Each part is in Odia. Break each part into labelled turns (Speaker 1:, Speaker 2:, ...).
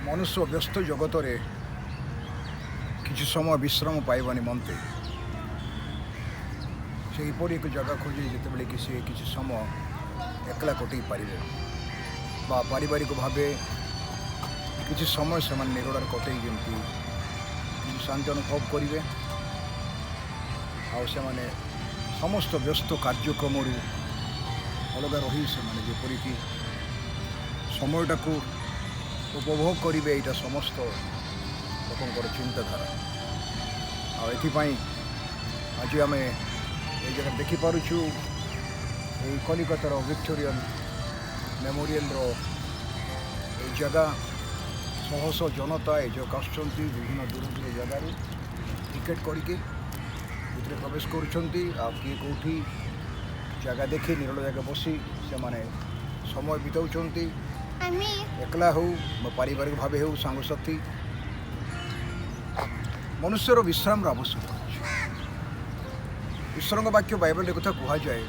Speaker 1: मनुष्य व्यस्त जगत रे किसी समय विश्राम पाइबा निमंते से एक जगह खोजे जिते कि सी किसी समय एकला कटई पारे पारिवारिक भाव किसी समय से निरोड़ कटई जमी कि शांति अनुभव करेंगे आने समस्त व्यस्त कार्यक्रम अलग रही से जपरिक समयटा को उपभोग करेंगे यहाँ समस्त लोकंर चिंताधारा आपाई आज आम ये जगह देखिपुँ ये कलिकतार विक्टोरियन मेमोरियल जगह शह शह जनता ये जो आसुँच विभिन्न दूर दूर जगार टिकेट करके प्रवेश करुँच किए कौटी जगह देखी निरोल जगह बसी से माने समय बिताऊँच एकला हो पारिवारिक भाव हो सांगसाथी मनुष्यर विश्राम आवश्यक ईश्वर वाक्य बाइबल कथा कह जाए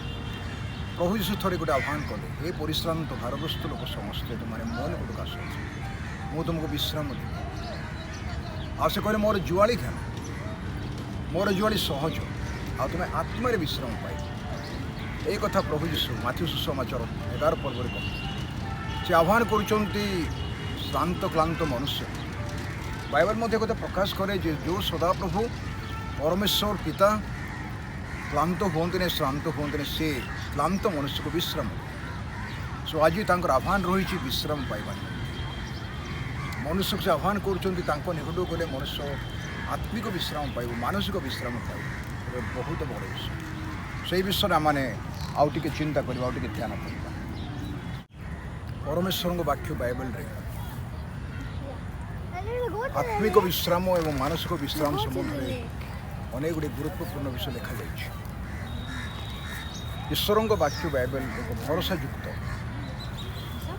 Speaker 1: प्रभु यीशु थे गोटे आह्वान कले हे परिश्रांत भारग्रस्त लोक समस्ते तुम मन गुटक आस मु तुमको विश्राम देवी आ से कहले मोर जुआली घेन मोर जुआली सहज आ तुम्हें आत्मा विश्राम पाई एक कथा प्रभु यीशु माथ्यू सुसमाचार 11 पर्व कह से आह्वान करुँच श्रांत क्लांत मनुष्य बाइबल मध्य कथा प्रकाश करे जो सदा प्रभु परमेश्वर पिता क्लांत हुए श्रांत हुए से क्लांत मनुष्य को विश्राम सो आज आह्वान रही विश्राम पाइबा मनुष्य से आह्वान करुँच निकट गले मनुष्य आत्मिक विश्राम पाइब मानसिक विश्राम पाइब बहुत बड़ विषय से विषय आम आउ टे चिंता करवा आउ टे ध्यान करवा परमेश्वर वाक्य बाइबल रे आत्मिक विश्राम और मानसिक विश्राम संबंध में अनेक गुड़े गुरुत्वपूर्ण विषय लिखा जाए ईश्वर वाक्य बाइबल एक भरोसायुक्त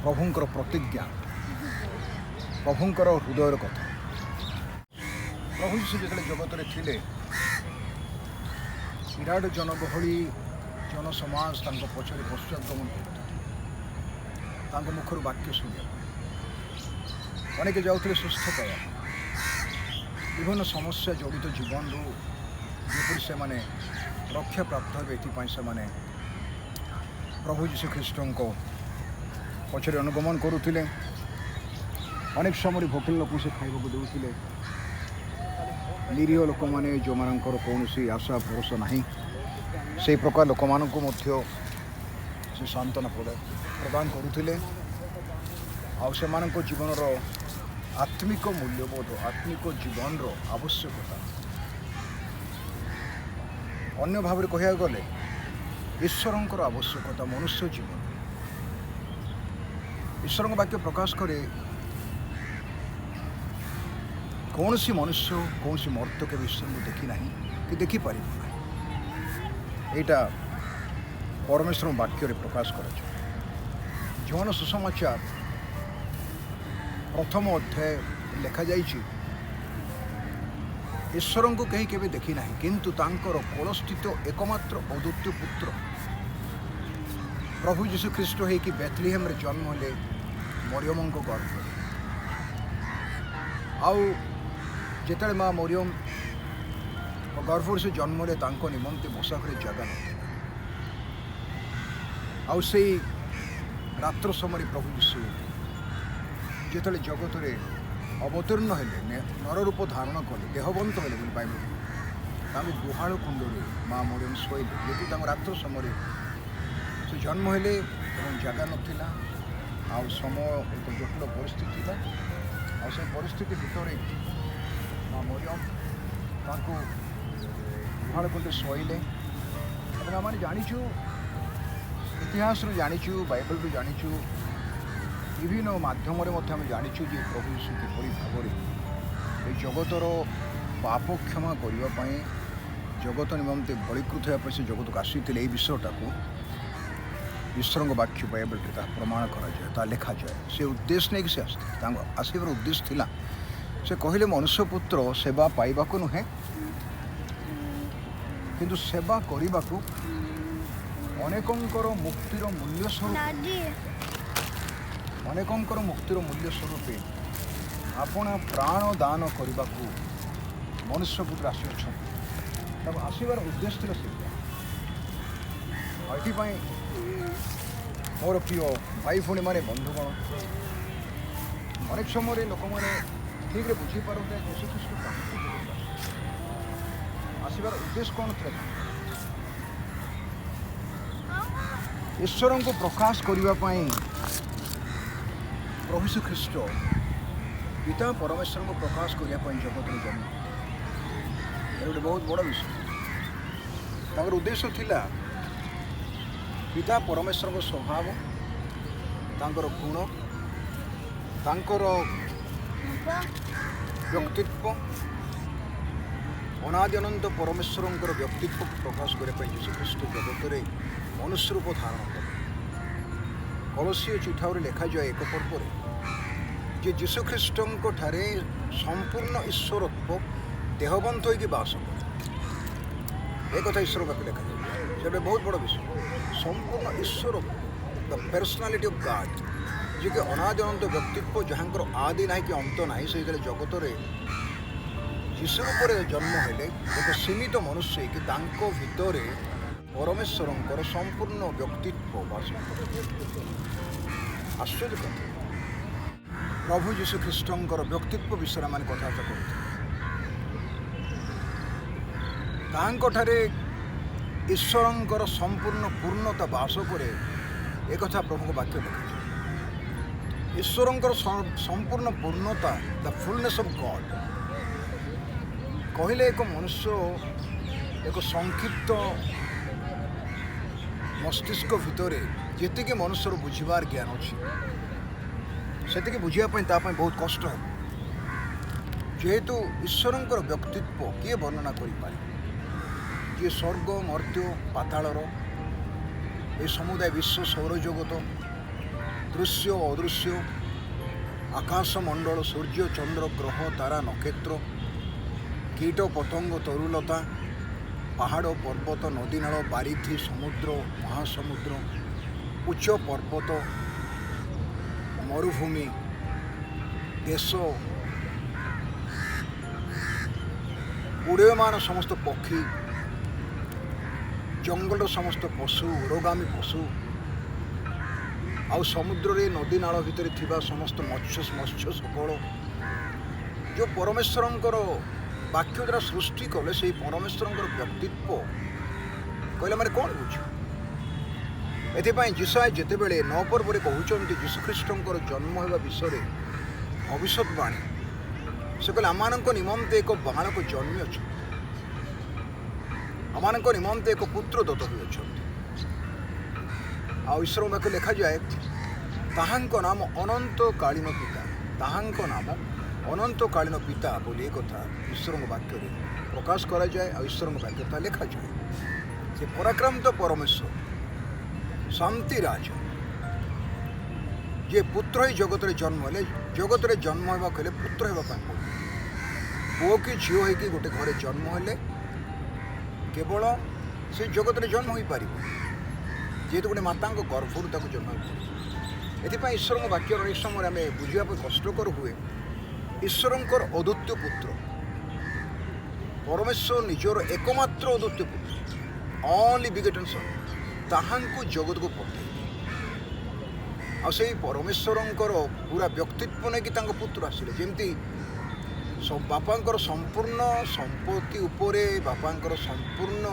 Speaker 1: प्रभुंकर प्रतिज्ञा प्रभुंकर हृदयर कथा प्रभु यीशु जो जगत में थे विराट जनगहली जनसमाज पछरे पश्चातगमन करता मुखर वाक्य शुणा अनेक जाऊे सुस्थ पाया विभिन्न समस्या जड़ित जीवन रू जपरी से माने रक्षा प्राप्त हे से प्रभु यीशु ख्रीष्ट को पछरे अनुगमन करुले अनेक समय भोकिल लोक से खाइबा को देउथिले निरीह लोक मैंने जो मानकर कौन आशा भरोसा नहीं से प्रकार लोक मानू से सांत्वना प्रदान करुले आउ जीवन आत्मिक मूल्यबोध आत्मिक जीवन आवश्यकता अन्य भाव कह गले ईश्वर आवश्यकता मनुष्य जीवन ईश्वर वाक्य प्रकाश करे कौन सी मनुष्य कौन सी मर्त के ईश्वर को देखी ना कि देखिपार यहाँ परमेश्वर वाक्य प्रकाश कर जौन सुसमाचार प्रथम अध्याय लिखा जाइए ईश्वर को कहीं केवे देखी ना किंतु तांकर कोलस्थित एकमात्र अद्वितीय पुत्र प्रभु यीशु ख्रीष्ट हो कि बेथलीहेम रे जन्म ले मरियम को गर्भ आउ जिते माँ मरियम गर्भ से जन्म ले निमंते बसाक जगह आउ से रात्र समय प्रभु यीशु जिते जगत रे अवतीर्ण हेले नर रूप धारण कले देहबंत हेले बाइबल गुहाल कुंड माँ मरियम शोले जेकि रात्र समय से जन्म हेले जगह नाला आउ समय एक जटिल परिस्थिति था आ से परिस्थिति भितर माँ मरियम गुहाल कुंड शोले आम जाचु इतिहास जाचु बाइबल रू जाचु विभिन्न माध्यम आम जाचु प्रभु यीशु किपरि भाव ये जगतर पाप क्षमा करने जगत निमंते बलिकृत होगा से जगत को आसी यही विषयटा को ईश्वर वाक्य बाइबल प्रमाण करा लिखा जाए से उद्देश्य नहीं कि से आसबार उद्देश्य थिला से कहले मनुष्य पुत्र सेवा पाइबा को नुहे किंतु सेवा करने को अनेकंकर मुक्तिर मूल्य स्वरूप अनेकंकर मुक्तिर मूल्य स्वरूप ଆପଣ ପ୍ରାଣ ଦାନ କରିବାକୁ ମନୁଷ୍ୟ ପୁତ୍ର ଆସିଅଛନ୍ତି। ତାକୁ ଆସିବାର ଉଦ୍ଦେଶ୍ୟ ଥିଲା ସେଇଟା। ଆଉ ଏଥିପାଇଁ ମୋର ପ୍ରିୟ ଭାଇ ଭଉଣୀମାନେ, ବନ୍ଧୁଗଣ, ଅନେକ ସମୟରେ ଲୋକମାନେ ଠିକ୍ରେ ବୁଝିପାରନ୍ତି ଯୀଶୁଖ୍ରୀଷ୍ଟ କାହିଁକି ଆସିବାର ଉଦ୍ଦେଶ୍ୟ କ'ଣ ଥିଲା। ଈଶ୍ୱରଙ୍କୁ ପ୍ରକାଶ କରିବା ପାଇଁ ପ୍ରଭୁ ଯୀଶୁଖ୍ରୀଷ୍ଟ ପିତା ପରମେଶ୍ୱରଙ୍କୁ ପ୍ରକାଶ କରିବା ପାଇଁ ଜଗତରେ ଜନ୍ମ। ଏ ଗୋଟେ ବହୁତ ବଡ଼ ବିଷୟ। ତାଙ୍କର ଉଦ୍ଦେଶ୍ୟ ଥିଲା ପିତା ପରମେଶ୍ୱରଙ୍କ ସ୍ୱଭାବ, ତାଙ୍କର ଗୁଣ, ତାଙ୍କର ବ୍ୟକ୍ତିତ୍ୱ, ଅନାଦି ଅନନ୍ତ ପରମେଶ୍ୱରଙ୍କର ବ୍ୟକ୍ତିତ୍ୱକୁ ପ୍ରକାଶ କରିବା ପାଇଁ ଯୀଶୁଖ୍ରୀଷ୍ଟ ଜଗତରେ ମନୁଷ୍ୟ ରୂପ ଧାରଣ କଲେ। କଳସୀୟ ଚିଠାରେ ଲେଖାଯାଏ ଏକ ପର୍ବରେ ଯେ ଯୀଶୁଖ୍ରୀଷ୍ଟଙ୍କ ଠାରେ ସମ୍ପୂର୍ଣ୍ଣ ଈଶ୍ୱରତ୍ୱ ଦେହବନ୍ତ ହୋଇକି ବାସ କରେ। ଏ କଥା ଈଶ୍ୱର ପାଖରେ ଲେଖାଯାଏ। ସେଟା ବହୁତ ବଡ଼ ବିଷୟ। ସମ୍ପୂର୍ଣ୍ଣ ଈଶ୍ୱରତ୍ୱ, ଦ ପର୍ସନାଲିଟି ଅଫ୍ ଗାଡ୍, ଯିଏକି ଅନାଦି ଅନନ୍ତ ବ୍ୟକ୍ତିତ୍ୱ, ଯାହାଙ୍କର ଆଦି ନାହିଁ କି ଅନ୍ତ ନାହିଁ, ସେଇଥିରେ ଜଗତରେ ଯୀଶୁ ରୂପରେ ଜନ୍ମ ହେଲେ ଏକ ସୀମିତ ମନୁଷ୍ୟ ହେଇକି ତାଙ୍କ ଭିତରେ ପରମେଶ୍ୱରଙ୍କର ସମ୍ପୂର୍ଣ୍ଣ ବ୍ୟକ୍ତିତ୍ୱ ବାସ କରେ। ଆଶ୍ଚର୍ଯ୍ୟ କଥା। ପ୍ରଭୁ ଯୀଶୁଖ୍ରୀଷ୍ଟଙ୍କର ବ୍ୟକ୍ତିତ୍ୱ ବିଷୟରେ ଆମେ କଥାବାର୍ତ୍ତା କରୁଛୁ। ତାହାଙ୍କଠାରେ ଈଶ୍ୱରଙ୍କର ସମ୍ପୂର୍ଣ୍ଣ ପୂର୍ଣ୍ଣତା ବାସ କରେ, ଏକଥା ପ୍ରଭୁଙ୍କ ବାକ୍ୟ ଲେଖାଯାଏ। ଈଶ୍ୱରଙ୍କର ସମ୍ପୂର୍ଣ୍ଣ ପୂର୍ଣ୍ଣତା, ଦ ଫୁଲନେସ୍ ଅଫ୍ ଗଡ୍ କହିଲେ ଏକ ମନୁଷ୍ୟ ଏକ ସଂକ୍ଷିପ୍ତ ମସ୍ତିଷ୍କ ଭିତରେ ଯେତିକି ମନୁଷ୍ୟର ବୁଝିବାର ଜ୍ଞାନ ଅଛି ସେତିକି ବୁଝିବା ପାଇଁ ତା ପାଇଁ ବହୁତ କଷ୍ଟ ହେବ। ଯେହେତୁ ଈଶ୍ୱରଙ୍କର ବ୍ୟକ୍ତିତ୍ୱ କିଏ ବର୍ଣ୍ଣନା କରିପାରେ? ଯିଏ ସ୍ୱର୍ଗ ମର୍ତ୍ତ୍ୟ ପାତାଳର ଏ ସମୁଦାୟ ବିଶ୍ୱ ସୌରଜଗତ, ଦୃଶ୍ୟ ଅଦୃଶ୍ୟ, ଆକାଶମଣ୍ଡଳ, ସୂର୍ଯ୍ୟ ଚନ୍ଦ୍ର ଗ୍ରହ ତାରା ନକ୍ଷତ୍ର, କୀଟ ପତଙ୍ଗ ତରୁଲତା, ପାହାଡ଼ ପର୍ବତ ନଦୀନାଳ ବାରିଧି ସମୁଦ୍ର ମହାସମୁଦ୍ର, ଉଚ୍ଚ ପର୍ବତ ମରୁଭୂମି, ଦେଶ, ଉଡ଼ୀୟମାନ ସମସ୍ତ ପକ୍ଷୀ, ଜଙ୍ଗଲର ସମସ୍ତ ପଶୁ, ଉରଗାମୀ ପଶୁ, ଆଉ ସମୁଦ୍ରରେ ନଦୀନାଳ ଭିତରେ ଥିବା ସମସ୍ତ ମତ୍ସ୍ୟ ସକଳ, ଯେଉଁ ପରମେଶ୍ୱରଙ୍କର ବାକ୍ୟ ଦ୍ୱାରା ସୃଷ୍ଟି କଲେ, ସେହି ପରମେଶ୍ୱରଙ୍କର ବ୍ୟକ୍ତିତ୍ୱ କହିଲେ ମାନେ କ'ଣ ବୁଝିବ? ଏଥିପାଇଁ ଯିଶାୟା ଯେତେବେଳେ 9 ପର୍ବରେ କହୁଛନ୍ତି ଯୀଶୁଖ୍ରୀଷ୍ଟଙ୍କର ଜନ୍ମ ହେବା ବିଷୟରେ ଭବିଷ୍ୟତବାଣୀ, ସେ କହିଲେ ଆମମାନଙ୍କ ନିମନ୍ତେ ଏକ ବାଳକ ଜନ୍ମି ଅଛନ୍ତି, ଆମମାନଙ୍କ ନିମନ୍ତେ ଏକ ପୁତ୍ର ଦତ୍ତ ହୋଇଅଛନ୍ତି। ଆଉ ଈଶ୍ୱରଙ୍କ ପାଖରେ ଲେଖାଯାଏ ତାହାଙ୍କ ନାମ ଅନନ୍ତକାଳୀନ ପିତା, ତାହାଙ୍କ ନାମ ଅନନ୍ତକାଳୀନ ପିତା ବୋଲି ଏ କଥା ଈଶ୍ୱରଙ୍କ ବାକ୍ୟରେ ପ୍ରକାଶ କରାଯାଏ। ଆଉ ଈଶ୍ୱରଙ୍କ ବାକ୍ୟରେ ତାହା ଲେଖାଯାଏ। ସେ ପରାକ୍ରାନ୍ତ ପରମେଶ୍ୱର, ଶାନ୍ତି ରାଜା, ଯିଏ ପୁତ୍ର ହିଁ ଜଗତରେ ଜନ୍ମ ହେଲେ। ଜଗତରେ ଜନ୍ମ ହେବାକୁ ହେଲେ ପୁତ୍ର ହେବା ପାଇଁ ପଡ଼ିବ। ପୁଅ କି ଝିଅ ହେଇକି ଗୋଟେ ଘରେ ଜନ୍ମ ହେଲେ କେବଳ ସେ ଜଗତରେ ଜନ୍ମ ହୋଇପାରିବ, ଯେହେତୁ ଗୋଟେ ମାତାଙ୍କ ଗର୍ଭରୁ ତାକୁ ଜନ୍ମ ହେବ। ଏଥିପାଇଁ ଈଶ୍ୱରଙ୍କ ବାକ୍ୟ ଅନେକ ସମୟରେ ଆମେ ବୁଝିବା ପାଇଁ କଷ୍ଟକର ହୁଏ। ଈଶ୍ୱରଙ୍କର ଅଦ୍ୱିତୀୟ ପୁତ୍ର ପରମେଶ୍ୱର ନିଜର ଏକମାତ୍ର ଅଦ୍ୱିତୀୟ ପୁତ୍ର, ଓନ୍ଲି ବିଗେଟନ୍ ସନ୍, ତାହାଙ୍କୁ ଜଗତକୁ ପଠାଇଲେ। ଆଉ ସେଇ ପରମେଶ୍ୱରଙ୍କର ପୁରା ବ୍ୟକ୍ତିତ୍ୱ ନେଇକି ତାଙ୍କ ପୁତ୍ର ଆସିଲେ। ଯେମିତି ବାପାଙ୍କର ସମ୍ପୂର୍ଣ୍ଣ ସମ୍ପତ୍ତି ଉପରେ, ବାପାଙ୍କର ସମ୍ପୂର୍ଣ୍ଣ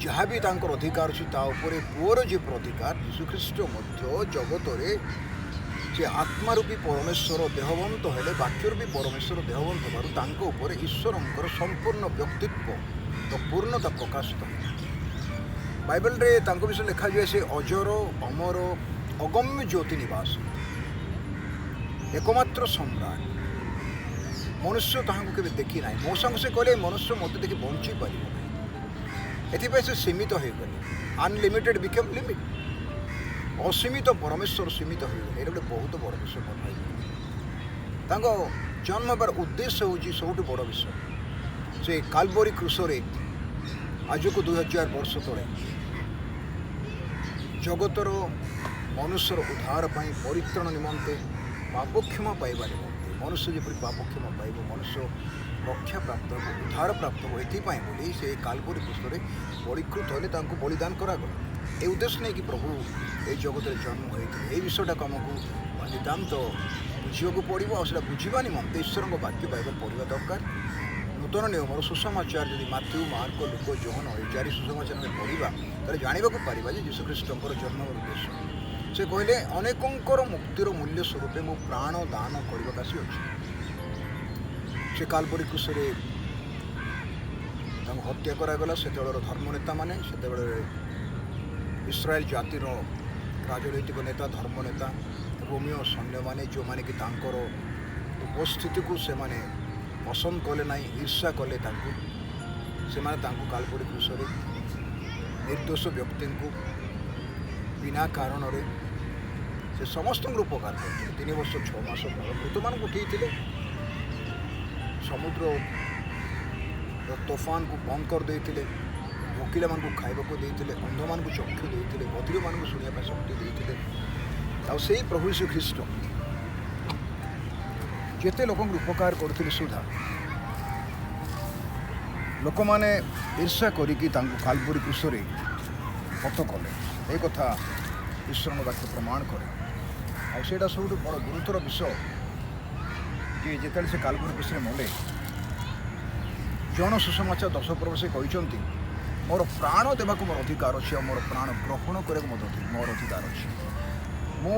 Speaker 1: ଯାହା ବି ତାଙ୍କର ଅଧିକାର ଅଛି ତା ଉପରେ ପୁଅର ଯେ ଅଧିକାର, ଯୀଶୁଖ୍ରୀଷ୍ଟ ମଧ୍ୟ ଜଗତରେ ସେ ଆତ୍ମାରୂପୀ ପରମେଶ୍ୱର ଦେହବନ୍ତ ହେଲେ, ବାକ୍ୟରୂପୀ ପରମେଶ୍ୱର ଦେହବନ୍ତ ହେବାରୁ ତାଙ୍କ ଉପରେ ଈଶ୍ୱରଙ୍କର ସମ୍ପୂର୍ଣ୍ଣ ବ୍ୟକ୍ତିତ୍ୱ ତ ପୂର୍ଣ୍ଣତା ପ୍ରକାଶିତ ହେଲା। ବାଇବେଲରେ ତାଙ୍କ ବିଷୟରେ ଲେଖାଯାଏ ସେ ଅଜର ଅମର ଅଗମ୍ୟ ଜ୍ୟୋତି ନିବାସ, ଏକମାତ୍ର ସମ୍ରାଟ, ମନୁଷ୍ୟ ତାହାଙ୍କୁ କେବେ ଦେଖି ନାହିଁ। ମୋ ସାଙ୍ଗେ ସେ କହିଲେ ମନୁଷ୍ୟ ମୋତେ ଦେଖି ବଞ୍ଚିପାରିବ ନାହିଁ। ଏଥିପାଇଁ ସେ ସୀମିତ ହୋଇଗଲେ। Unlimited became limit. ଅସୀମିତ ପରମେଶ୍ୱର ସୀମିତ ହୋଇଗଲେ। ଏଇଟା ଗୋଟେ ବହୁତ ବଡ଼ ବିଷୟ କଥା ହେଇଗଲେ। ତାଙ୍କ ଜନ୍ମ ହେବାର ଉଦ୍ଦେଶ୍ୟ ହେଉଛି ସବୁଠୁ ବଡ଼ ବିଷୟ। ସେ କାଲବରୀ କ୍ରୁଶରେ ଆଜକୁ 2000 ବର୍ଷ ତଳେ ଜଗତର ମନୁଷ୍ୟର ଉଦ୍ଧାର ପାଇଁ ପରିତ୍ରାଣ ନିମନ୍ତେ ପାପ କ୍ଷମା ପାଇବା ନିମନ୍ତେ मनुष्य जपरी पाप क्षमा पाइब मनुष्य रक्षा प्राप्त हो उद्धार प्राप्त हो एपाई बोली से कालवरी क्रूस बलिकृत होले बलिदान करागला ये उद्देश्य नहीं कि प्रभु ये जगत जन्म होते ये विषयटा आमको नितान्त बुझा पड़ो आसा बुझा निमंते ईश्वर वाक्य बाइबल पढ़ा दरकार नूतन नियम सुसमाचार जब माथ्यू मार्क लुक जोहन चारि सुसमाचार में पढ़ा तेरे जानवाक पारा जीशुख्रीष्टर जन्म उद्देश्य से कहले अनेकंकर मुक्तिर मूल्य स्वरूप मो प्राण दान करने आसी अच्छे से कालवरी क्रूस हत्या करागला से धर्मनेता माने से इस्राएल जातिर राजनैतिक नेता धर्मनेता रोमियो सैन्य माने जो माने कि तांकर उपस्थिति को से माने पसंद कले ना ईर्षा कले से कालवरी क्रूस निर्दोष व्यक्ति को बिना कारण से समस्त उपकार करते 3 वर्ष 6 मास मृत मान उठे समुद्र तोफान को बंद कर देते भोकिला मान खाइबा को देते अंध मान चक्षु देते बधिर मान शुणा शक्ति देते से प्रभु यीशु ख्रीष्ट जेते लोक उपकार करते सुधा लोक मैंने ईर्षा करी कालवरी क्रूस हत कले ये कथा ईश्वर वाक्य प्रमाण करे आईटा सब बड़ गुरुतर विषय कि जिते से कालवरी क्रूस मले जन सुसमाचार 10 पर्व से कहते मोर प्राण देवाक मोर अधिकार अच्छे मोर प्राण ग्रहण करने मोर अधिकार अच्छे मु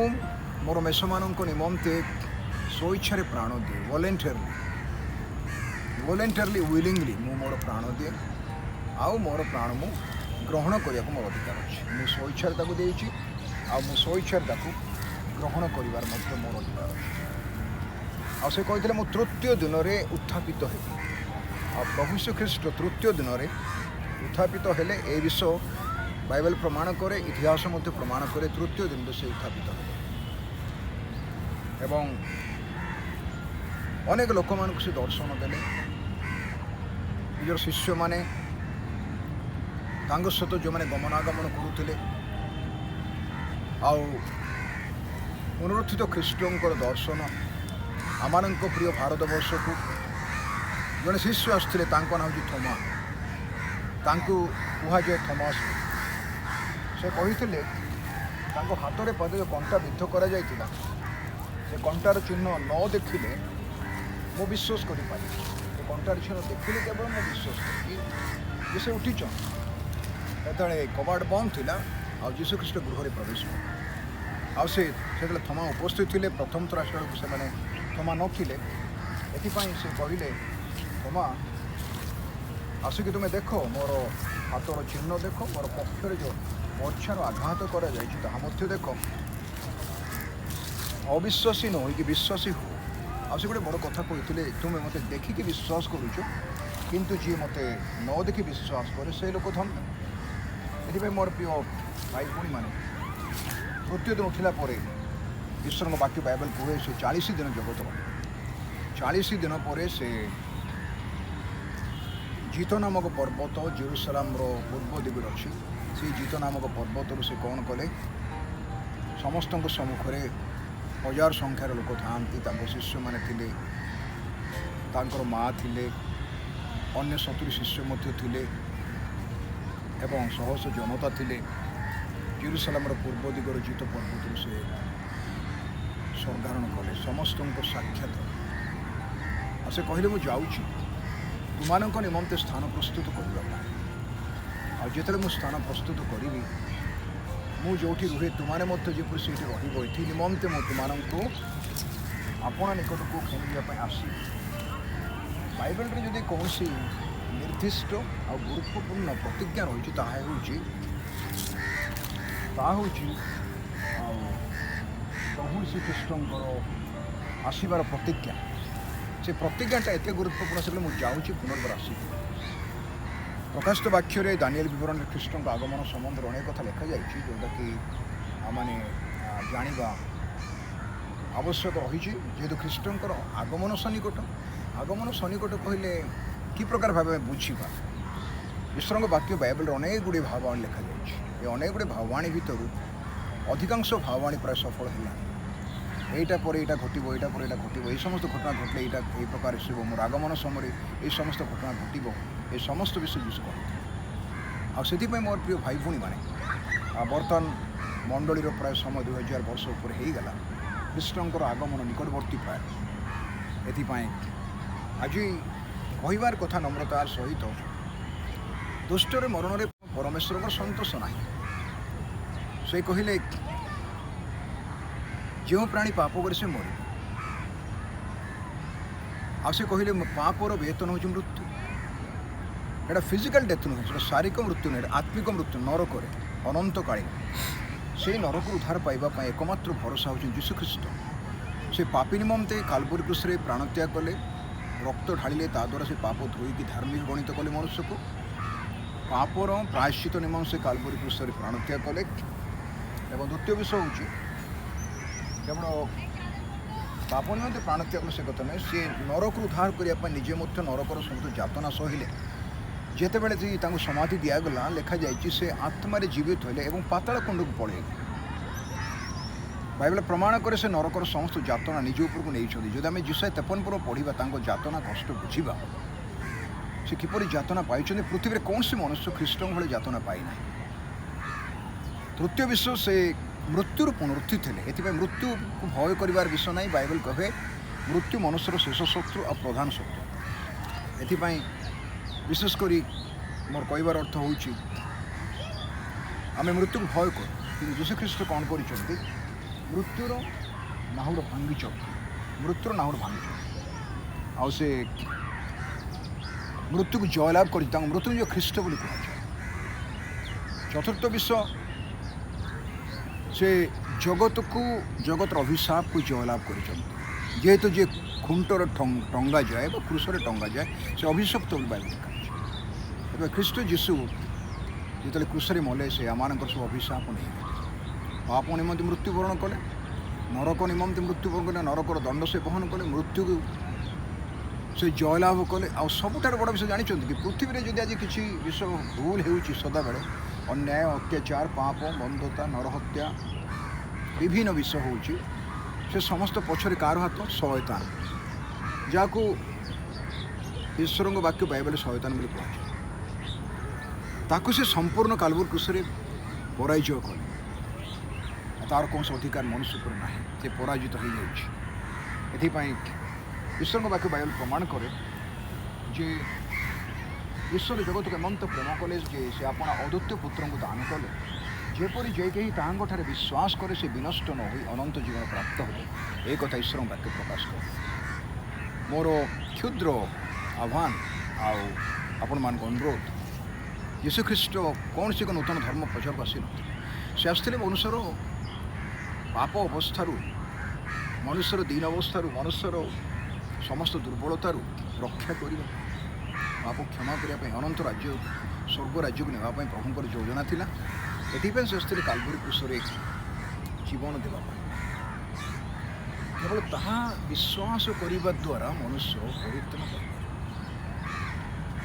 Speaker 1: मोर मेष मान निमंते स्वेच्छा प्राण दिए वॉलेंटरली विलिंगली मु मोर प्राण दिए आउ मोर प्राण मु ग्रहण करने मोर अधिकार अच्छे मुझे स्वेच्छा देती आउ स्वेच्छा ग्रहण कर मोर अधिकार अच्छे से कहते मु तृतीय दिन में उत्थापित है प्रभु यीशु ख्रीष्ट तृतीय दिन में उत्थापित हेले ए विषय बाइबल प्रमाण करे इतिहास मध्य प्रमाण करे तृतीय दिन से उत्थापित है एवं अनेक लोक मान से दर्शन देले निजर शिष्य माने सहित जो मैंने गमनागमन करुले पुनरुत्थित ख्रीष्टर दर्शन आम प्रिय भारतवर्ष को जड़े शिष्य आसते ना हूँ थोमा कहुए थोमस से कहते हाथ में पद जो कंटा विद्ध कर कंटार चिन्ह न देखिले मु विश्वास कर कंटार चिन्ह देखिले केवल मु विश्वास कर से उठी जो कबाट बंद थी आ जीशुख्रीष्ट गृह प्रवेश से थोमा उपस्थित थे प्रथम थर आसला से थोमा नथिले एथिपाई से कहले थोमा आसिक तुम्हें देख मोर हाथर चिन्ह देख मोर पक्षर जो मर्छार आघात कर देख अविश्वासी न हो विश्वासी हो आसे गोटे बड़ कथा कहते तुम्हें मत देखिकी विश्वास करुच किंतु जी मत न देखी विश्वास करे से लोक धन्य ये मोर प्रिय भाई भूणी मैंने तृतीय दिन उठिला ईश्वर वाक्य बाइबल कहे से 40 दिन जगत 40 दिन पर से जीत नामक पर्वत जेरूसलाम पूर्व दिगरे अच्छी से जीत नामक पर्वत से कौन कले समस्त सम्मुखें 1000 संख्यार लोक था शिष्य मैंने माँ थे अन्य 70 शिष्य थे एवं शह शह जनता थे जेरूसलाम पूर्व दिगर जीत पर्वत से स्वर्गारोहण कले समस्त साक्षात से कहले मुझे जाऊँगी तुम निमंते स्थान प्रस्तुत करने आते मुझे स्थान प्रस्तुत करी मुझे रुहे तुमने जपरी से रही निमंते मुझे तुमको आपण निकट को खेलियापी आसी बाइबल जदि कौन निर्दिष्ट आ गुरुत्वपूर्ण प्रतिज्ञा रही प्रभु श्रीकृष्ण आसबार प्रतिज्ञा से प्रतिज्ञाटा एत गुरुत्वपूर्ण से मुझे जाऊँगी पुनर्बार आस प्रकाशित वाक्य दानिएल विवरण ख्रीष्ट आगमन संबंध अनेक कथा लिखा जाए जोटा कि आने जाना आवश्यक रही जेहेतु ख्रीष्टर आगमन सन्निकट कहले कि प्रकार भाव में बुझा ईश्वर वाक्य बाइबल अनेक गुड़े भावाणी लिखा जाए अनेक गुड़े भावाणी भितर अधिकांश भावाणी प्राय सफल है এইটা পরে এটা ঘটিব, এইটা পরে এটা ঘটিব, এই সমস্ত ঘটনা ঘটলে এইটা এই প্রকার আসব, মোর আগমন সময় এই সমস্ত ঘটনা ঘটিব, এই সমস্ত বিষয় যୀଶୁ କହନ୍ତି। ଆଉ ସେଥିପାଇଁ ମୋର ପ୍ରିୟ ଭାଇ ଭଉଣୀମାନେ, ବର୍ତ୍ତମାନ ମଣ୍ଡଳୀର ପ୍ରାୟ ସମୟ 2000 ବର୍ଷ ଉପରେ ହେଇଗଲା, କୃଷ୍ଣଙ୍କର ଆଗମନ ନିକଟବର୍ତ୍ତୀ ପ୍ରାୟ। ଏଥିପାଇଁ ଆଜି କହିବାର କଥା ନମ୍ରତାର ସହିତ, ଦୁଷ୍ଟରେ ମରଣରେ ପରମେଶ୍ୱରଙ୍କର ସନ୍ତୋଷ ନାହିଁ। ସେ କହିଲେ ଯେଉଁ ପ୍ରାଣୀ ପାପ କରି ସେ ମରିବ। ଆଉ ସେ କହିଲେ ପାପର ବେତନ ହେଉଛି ମୃତ୍ୟୁ। ଏଇଟା ଫିଜିକାଲ ଡେଥ୍ ନୁହେଁ, ସେଟା ଶାରୀରିକ ମୃତ୍ୟୁ ନୁହେଁ, ଆତ୍ମିକ ମୃତ୍ୟୁ, ନରକରେ ଅନନ୍ତକାଳୀନ। ସେଇ ନରକରୁ ଉଦ୍ଧାର ପାଇବା ପାଇଁ ଏକମାତ୍ର ଭରସା ହେଉଛି ଯୀଶୁଖ୍ରୀଷ୍ଟ। ସେ ପାପୀ ନିମନ୍ତେ କାଲବରୀ କ୍ରୁଶରେ ପ୍ରାଣତ୍ୟାଗ କଲେ, ରକ୍ତ ଢାଳିଲେ, ତା ଦ୍ୱାରା ସେ ପାପ ଧୋଇକି ଧାର୍ମିକ ଗଣିତ କଲେ ମନୁଷ୍ୟକୁ। ପାପର ପ୍ରାୟଶ୍ଚିତ ନିମନ୍ତେ ସେ କାଲବରୀ କ୍ରୁଶରେ ପ୍ରାଣତ୍ୟାଗ କଲେ। ଏବଂ ଦ୍ୱିତୀୟ ବିଷୟ ହେଉଛି କେବଳ ପାପ ନିମନ୍ତେ ପ୍ରାଣତ୍ୟାଗ କଲେ ସେ କଥା ନୁହେଁ, ସେ ନରକରୁ ଉଦ୍ଧାର କରିବା ପାଇଁ ନିଜେ ମଧ୍ୟ ନରକର ସମସ୍ତ ଯାତନା ସହିଲେ। ଯେତେବେଳେ ତାଙ୍କୁ ସମାଧି ଦିଆଗଲା, ଲେଖାଯାଇଛି ସେ ଆତ୍ମାରେ ଜୀବିତ ହେଲେ ଏବଂ ପାତାଳ କୁଣ୍ଡକୁ ପଳେଇଲେ। ବାଇବେଲ ପ୍ରମାଣ କରେ ସେ ନରକର ସମସ୍ତ ଯାତନା ନିଜ ଉପରକୁ ନେଇଛନ୍ତି। ଯଦି ଆମେ ଯିଶାୟା 53 ପଢ଼ିବା, ତାଙ୍କ ଯାତନା କଷ୍ଟ ବୁଝିବା, ସେ କିପରି ଯାତନା ପାଇଛନ୍ତି, ପୃଥିବୀରେ କୌଣସି ମନୁଷ୍ୟ ଖ୍ରୀଷ୍ଟଙ୍କ ଭଳି ଯାତନା ପାଇନାହିଁ। ତୃତୀୟ ବିଷୟ, ସେ ମୃତ୍ୟୁରୁ ପୁନରୁତ୍ଥି ଥିଲେ। ଏଥିପାଇଁ ମୃତ୍ୟୁକୁ ଭୟ କରିବାର ବିଷୟ ନାହିଁ। ବାଇବେଲ କହେ ମୃତ୍ୟୁ ମନୁଷ୍ୟର ଶେଷ ଶତ୍ରୁ ଆଉ ପ୍ରଧାନ ଶତ୍ରୁ। ଏଥିପାଇଁ ବିଶେଷ କରି ମୋର କହିବାର ଅର୍ଥ ହେଉଛି, ଆମେ ମୃତ୍ୟୁକୁ ଭୟ କରୁ, କିନ୍ତୁ ଯୀଶୁଖ୍ରୀଷ୍ଟ କ'ଣ କରିଛନ୍ତି, ମୃତ୍ୟୁର ନାହୁଡ଼ ଭାଙ୍ଗିଛନ୍ତି। ମୃତ୍ୟୁର ନାହୁଡ଼ ଭାଙ୍ଗିଛନ୍ତି। ଆଉ ସେ ମୃତ୍ୟୁକୁ ଜୟଲାଭ କରିଛି। ତାଙ୍କୁ ମୃତ୍ୟୁଞ୍ଜୟ ଖ୍ରୀଷ୍ଟ ବୋଲି କୁହାଯାଏ। ଚତୁର୍ଥ ବିଷୟ, ସେ ଜଗତର ଅଭିଶାପକୁ ଜୟଲାଭ କରିଛନ୍ତି। ଯେହେତୁ ଯିଏ ଖୁଣ୍ଟରେ ଟଙ୍ଗାଯାଏ ବା କ୍ରୁଶରେ ଟଙ୍ଗାଯାଏ, ସେ ଅଭିଶପ୍ତ ବୋଲି ବାଇବେଲ ଲେଖାଯାଇଛି। ଏବେ ଖ୍ରୀଷ୍ଟ ଯୀଶୁ ଯେତେବେଳେ କ୍ରୁଶରେ ମଲେ, ସେ ଆମମାନଙ୍କର ସବୁ ଅଭିଶାପ ନେଇଗଲେ। ପାପ ନିମନ୍ତେ ମୃତ୍ୟୁବରଣ କଲେ, ନରକ ନିମନ୍ତେ ମୃତ୍ୟୁବରଣ କଲେ, ନରକର ଦଣ୍ଡ ସେ ବହନ କଲେ, ମୃତ୍ୟୁକୁ ସେ ଜୟଲାଭ କଲେ। ଆଉ ସବୁଠାରୁ ବଡ଼ ବିଷୟ ଜାଣିଛନ୍ତି କି, ପୃଥିବୀରେ ଯଦି ଆଜି କିଛି ବିଷୟ ଭୁଲ ହେଉଛି ସଦାବେଳେ, ଅନ୍ୟାୟ, ଅତ୍ୟାଚାର, ପାପ, ବନ୍ଧୁତା, ନରହତ୍ୟା, ବିଭିନ୍ନ ବିଷୟ ହେଉଛି, ସେ ସମସ୍ତ ପଛରେ କାହାର ହାତ? ଶୟତାନ, ଯାହାକୁ ଈଶ୍ୱରଙ୍କ ବାକ୍ୟ ବାଇବେଲରେ ଶୟତାନ ବୋଲି କୁହାଯାଏ। ତାକୁ ସେ ସମ୍ପୂର୍ଣ୍ଣ କାଲବରୀ କ୍ରୁଶରେ ପରାଜୟ କଲେ। ତାର କୌଣସି ଅଧିକାର ମନୁଷ୍ୟ ଉପରେ ନାହିଁ, ସେ ପରାଜିତ ହୋଇଯାଇଛି। ଏଥିପାଇଁ ଈଶ୍ୱରଙ୍କ ବାକ୍ୟ ବାଇବେଲ ପ୍ରମାଣ କରେ ଯେ ଈଶ୍ୱର ଜଗତକୁ ଏମନ୍ତ ପ୍ରେମ କଲେ ଯେ ସେ ଆପଣ ଅଦ୍ୱିତୀୟ ପୁତ୍ରଙ୍କୁ ଦାନ କଲେ, ଯେପରି ଯେ କେହି ତାହାଙ୍କଠାରେ ବିଶ୍ୱାସ କରେ ସେ ବିନଷ୍ଟ ନ ହୋଇ ଅନନ୍ତ ଜୀବନ ପ୍ରାପ୍ତ ହେବ। ଏ କଥା ଈଶ୍ୱରଙ୍କ ବାକ୍ୟ ପ୍ରକାଶ କରେ। ମୋର କ୍ଷୁଦ୍ର ଆହ୍ୱାନ ଆଉ ଆପଣମାନଙ୍କ ଅନୁରୋଧ, ଯୀଶୁଖ୍ରୀଷ୍ଟ କୌଣସି ଏକ ନୂତନ ଧର୍ମ ପ୍ରଚାରକୁ ଆସିନଥିଲେ। ସେ ଆସିଥିଲେ ମନୁଷ୍ୟର ପାପ ଅବସ୍ଥାରୁ, ମନୁଷ୍ୟର ଦୀନ ଅବସ୍ଥାରୁ, ମନୁଷ୍ୟର ସମସ୍ତ ଦୁର୍ବଳତାରୁ ରକ୍ଷା କରିବା, ପାପ କ୍ଷମା କରିବା ପାଇଁ, ଅନନ୍ତ ରାଜ୍ୟ ସ୍ୱର୍ଗ ରାଜ୍ୟକୁ ନେବା ପାଇଁ ପ୍ରଭୁଙ୍କର ଯୋଜନା ଥିଲା। ଏଥିପାଇଁ ସେ ଆସିଥିଲେ କାଲବରୀ କ୍ରୁଶରେ ଜୀବନ ଦେବା ପାଇଁ। କେବଳ ତାହା ବିଶ୍ୱାସ କରିବା ଦ୍ୱାରା ମନୁଷ୍ୟ ପରିତ୍ରାଣ କରିପାରିବ।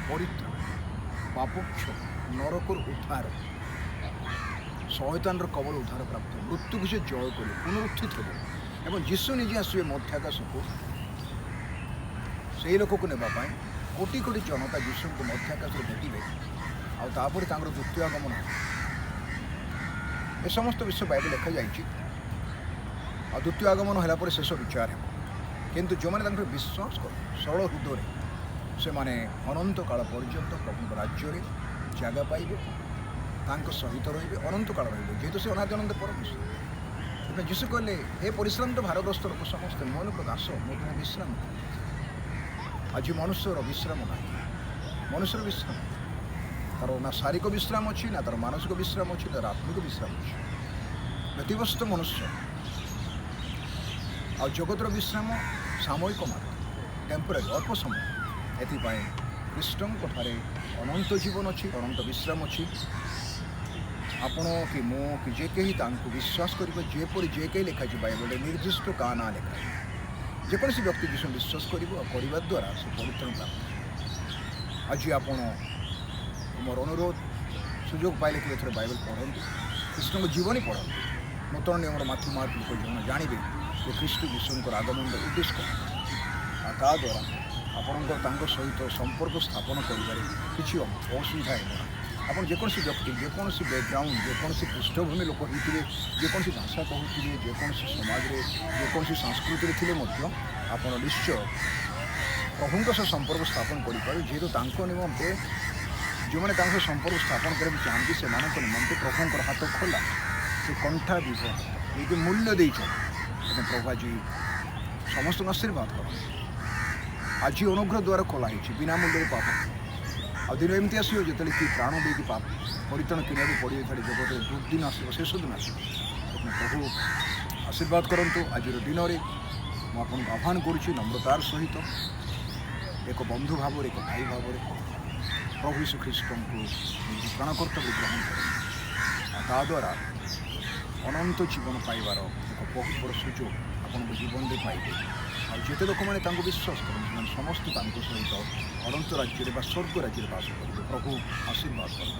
Speaker 1: ପରିତ୍ରାଣ, ପାପକ୍ଷମ, ନରକରୁ ଉଦ୍ଧାର, ଶୟତାନର କବଳ ଉଦ୍ଧାର ପ୍ରାପ୍ତ, ମୃତ୍ୟୁକୁ ସେ ଜୟ କରିବ, ପୁନରୁତ୍ଥିତ ହେବ ଏବଂ ଯୀଶୁ ନିଜେ ଆସିବେ ମଧ୍ୟାକାଶକୁ ସେହି ଲୋକକୁ ନେବା ପାଇଁ। କୋଟି କୋଟି ଜନତା ଯୀଶୁଙ୍କୁ ମଧ୍ୟାକାଶରେ ଭେଟିବେ ଆଉ ତାପରେ ତାଙ୍କର ଦ୍ୱିତୀୟ ଆଗମନ ହେବ। ଏ ସମସ୍ତ ବିଷୟ ବାଇବେଲ ଲେଖାଯାଇଛି। ଆଉ ଦ୍ୱିତୀୟ ଆଗମନ ହେଲା ପରେ ଶେଷ ବିଚାର ହେବ। କିନ୍ତୁ ଯେଉଁମାନେ ତାଙ୍କର ବିଶ୍ୱାସ କରନ୍ତି ସରଳ ହୃଦୟରେ, ସେମାନେ ଅନନ୍ତ କାଳ ପର୍ଯ୍ୟନ୍ତ ପ୍ରଭୁଙ୍କ ରାଜ୍ୟରେ ଜାଗା ପାଇବେ, ତାଙ୍କ ସହିତ ରହିବେ, ଅନନ୍ତ କାଳ ରହିବେ, ଯେହେତୁ ସେ ଅନାଦି ଅନନ୍ତ ପରମେଶ୍ୱର। ତେବେ ଯୀଶୁ କହିଲେ, ହେ ପରିଶ୍ରାନ୍ତ ଭାରଗ୍ରସ୍ତ ଲୋକ ସମସ୍ତେ, ମୋ ନିକଟକୁ ଆସ, ମୁଁ ତୁମକୁ ବିଶ୍ରାମ ଦେବି। ଆଜି ମନୁଷ୍ୟର ବିଶ୍ରାମ ନାହିଁ। ମନୁଷ୍ୟର ବିଶ୍ରାମ, ତାର ନା ଶାରୀରିକ ବିଶ୍ରାମ ଅଛି, ନା ତାର ମାନସିକ ବିଶ୍ରାମ ଅଛି, ତାର ଆତ୍ମିକ ବିଶ୍ରାମ ଅଛି। ବ୍ୟତିବ୍ୟସ୍ତ ମନୁଷ୍ୟ। ଆଉ ଜଗତର ବିଶ୍ରାମ ସାମୟିକ ମାତ୍ର, ଟେମ୍ପୋରାରୀ, ଅଳ୍ପ ସମୟ। ଏଥିପାଇଁ ଖ୍ରୀଷ୍ଟଙ୍କଠାରେ ଅନନ୍ତ ଜୀବନ ଅଛି, ଅନନ୍ତ ବିଶ୍ରାମ ଅଛି। ଆପଣ କି ମୁଁ କି ଯେ କେହି ତାଙ୍କୁ ବିଶ୍ୱାସ କରିବ, ଯେପରି ଯେ କେହି ଲେଖାଛି ବାଇବେଲରେ ନିର୍ଦ୍ଦିଷ୍ଟ କାହା ନାଁ ଲେଖାଛି। ଯେକୌଣସି ବ୍ୟକ୍ତି ଯୀଶୁ ବିଶ୍ୱାସ କରିବ ଆଉ କରିବା ଦ୍ୱାରା ସେ ପରିତ୍ରାଣ ପ୍ରାପ୍ତ। ଆଜି ଆପଣ, ମୋର ଅନୁରୋଧ, ସୁଯୋଗ ପାଇଲେ କେବେ ଥରେ ବାଇବେଲ ପଢ଼ନ୍ତୁ, କୃଷ୍ଣଙ୍କ ଜୀବନୀ ପଢ଼ନ୍ତୁ। ନୂତନ ନିୟମର ମାତୃ ମାର୍ଗ ଲୋକ ଯେଉଁମାନେ ଜାଣିବେ ଯେ ଖ୍ରୀଷ୍ଟ ଯୀଶୁଙ୍କର ଆଗମନର ଉଦ୍ଦେଶ୍ୟ କ'ଣ ଆଉ ତାଦ୍ୱାରା ଆପଣଙ୍କର ତାଙ୍କ ସହିତ ସମ୍ପର୍କ ସ୍ଥାପନ କରିବାରେ କିଛି ଅସୁବିଧା ହେବ ନାହିଁ। ଆପଣ ଯେକୌଣସି ବ୍ୟକ୍ତି ଯେକୌଣସି ବ୍ୟାକଗ୍ରାଉଣ୍ଡ ଯେକୌଣସି ପୃଷ୍ଠଭୂମି ଲୋକ ହେଇଥିବେ ଯେକୌଣସି ଭାଷା କହୁଥିବେ ଯେକୌଣସି ସମାଜରେ ଯେକୌଣସି ସଂସ୍କୃତିରେ ଥିଲେ ମଧ୍ୟ ଆପଣ ନିଶ୍ଚୟ ପ୍ରଭୁଙ୍କ ସହ ସମ୍ପର୍କ ସ୍ଥାପନ କରିପାରିବେ ଯେହେତୁ ତାଙ୍କ ନିମନ୍ତେ ଯେଉଁମାନେ ତାଙ୍କ ସହ ସମ୍ପର୍କ ସ୍ଥାପନ କରିବାକୁ ଚାହାନ୍ତି ସେମାନଙ୍କ ନିମନ୍ତେ ପ୍ରଭୁଙ୍କର ହାତ ଖୋଲା ସେ କଣ୍ଠା ବିଭ ଏଇଠି ମୂଲ୍ୟ ଦେଇଛନ୍ତି ଏବଂ ପ୍ରଭୁ ଆଜି ସମସ୍ତଙ୍କୁ ଆଶୀର୍ବାଦ କରନ୍ତି। ଆଜି ଅନୁଗ୍ରହ ଦ୍ୱାର ଖୋଲା ହେଇଛି ବିନା ମୂଲ୍ୟରେ ପାପ ଆଉ ଦିନ ଏମିତି ଆସିବ ଯେତେବେଳେ କି ପ୍ରାଣ ଦେଇକି ପାପ ପରିତ୍ରାଣ କିଣିବାକୁ ପଡ଼ିବ ଯେତେବେଳେ ଜଗତରେ ଦୁର୍ଦିନ ଆସିବ ଶେଷ ଦିନ ଆସିବ। ପ୍ରଭୁ ଆଶୀର୍ବାଦ କରନ୍ତୁ। ଆଜିର ଦିନରେ ମୁଁ ଆପଣଙ୍କୁ ଆହ୍ୱାନ କରୁଛି ନମ୍ରତାର ସହିତ ଏକ ବନ୍ଧୁ ଭାବରେ ଏକ ଭାଇ ଭାବରେ ପ୍ରଭୁ ଯୀଶୁ ଖ୍ରୀଷ୍ଟଙ୍କୁ ନିଜ ପ୍ରାଣକର୍ତ୍ତା ବୋଲି ଗ୍ରହଣ କରନ୍ତୁ ଆଉ ତାଦ୍ୱାରା ଅନନ୍ତ ଜୀବନ ପାଇବାର ଏକ ବହୁତ ବଡ଼ ସୁଯୋଗ ଆପଣଙ୍କ ଜୀବନରେ ପାଇବେ। ଆଉ ଯେତେ ଲୋକମାନେ ତାଙ୍କୁ ବିଶ୍ୱାସ କରନ୍ତି ସେମାନେ ସମସ୍ତେ ତାଙ୍କ ସହିତ ଅନନ୍ତ ରାଜ୍ୟରେ ବା ସ୍ୱର୍ଗ ରାଜ୍ୟରେ ବାସ କରିବେ। ପ୍ରଭୁ ଆଶୀର୍ବାଦ କରନ୍ତୁ।